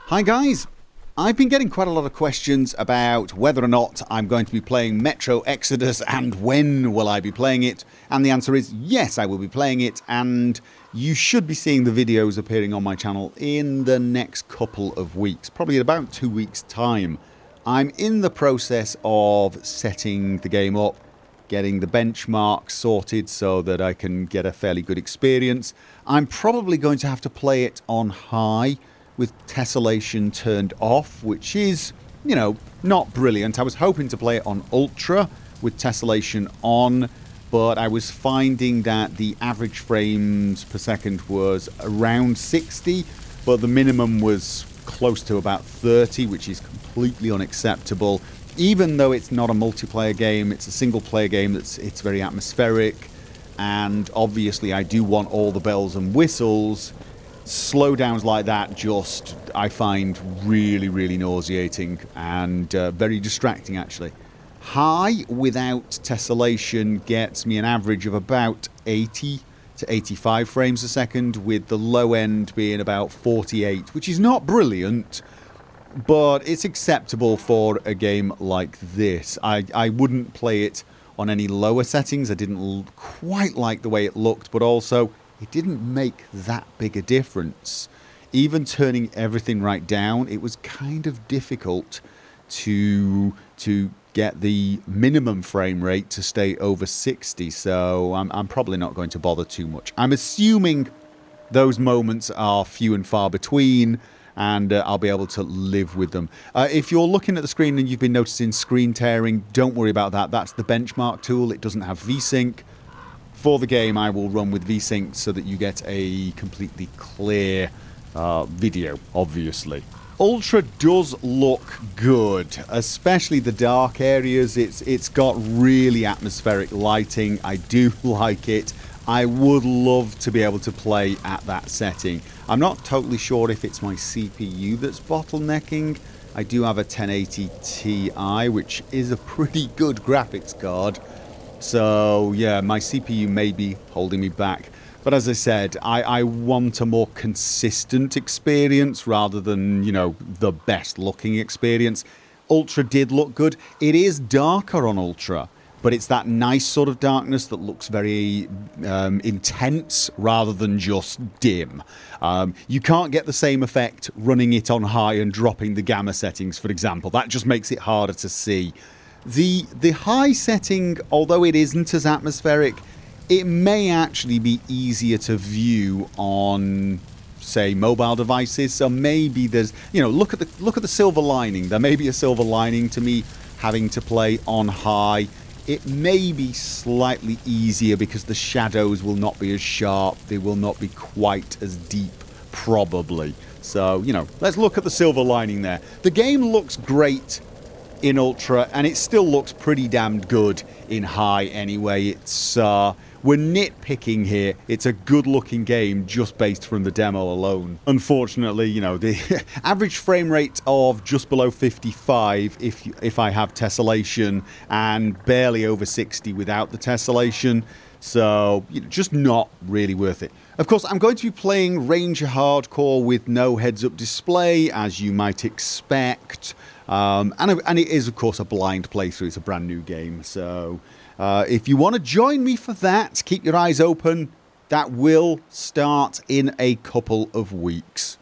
Hi guys! I've been getting quite a lot of questions about whether or not I'm going to be playing Metro Exodus and when will I be playing it, and the answer is yes, I will be playing it, and you should be seeing the videos appearing on my channel in the next couple of weeks, probably in about 2 weeks' time. I'm in the process of setting the game up, getting the benchmarks sorted so that I can get a fairly good experience. I'm probably going to have to play it on high, with tessellation turned off, which is, you know, not brilliant. I was hoping to play it on ultra with tessellation on, but I was finding that the average frames per second was around 60, but the minimum was close to about 30, which is completely unacceptable. Even though it's not a multiplayer game, it's a single player game it's very atmospheric, and obviously I do want all the bells and whistles. Slowdowns like that just, I find really nauseating and very distracting actually. High without tessellation gets me an average of about 80 to 85 frames a second, with the low end being about 48, which is not brilliant, but it's acceptable for a game like this. I wouldn't play it on any lower settings. I didn't quite like the way it looked, but also it didn't make that big a difference. Even turning everything right down, it was kind of difficult to get the minimum frame rate to stay over 60, so I'm probably not going to bother too much. I'm assuming those moments are few and far between, and I'll be able to live with them. If you're looking at the screen and you've been noticing screen tearing, don't worry about that. That's the benchmark tool. It doesn't have VSync. For the game, I will run with VSync so that you get a completely clear video, obviously. Ultra does look good, especially the dark areas. It's got really atmospheric lighting. I do like it. I would love to be able to play at that setting. I'm not totally sure if it's my CPU that's bottlenecking. I do have a 1080 Ti, which is a pretty good graphics card. So yeah, my CPU may be holding me back. But as I said, I want a more consistent experience rather than, you know, the best looking experience. Ultra did look good. It is darker on Ultra, but it's that nice sort of darkness that looks very intense rather than just dim. You can't get the same effect running it on high and dropping the gamma settings, for example. That just makes it harder to see. The high setting, although it isn't as atmospheric, it may actually be easier to view on, say, mobile devices. So maybe there's, you know, look at the silver lining. There may be a silver lining to me having to play on high. It may be slightly easier because the shadows will not be as sharp. They will not be quite as deep, probably. So, you know, let's look at the silver lining there. The game looks great in Ultra, and it still looks pretty damned good in high anyway. It's we're nitpicking here. It's a good looking game just based from the demo alone. Unfortunately, you know, the average frame rate of just below 55 if I have tessellation, and barely over 60 without the tessellation. So, you know, just not really worth it. Of course, I'm going to be playing Ranger Hardcore with no heads-up display, as you might expect. And it is, of course, a blind playthrough. It's a brand new game. So if you want to join me for that, keep your eyes open. That will start in a couple of weeks.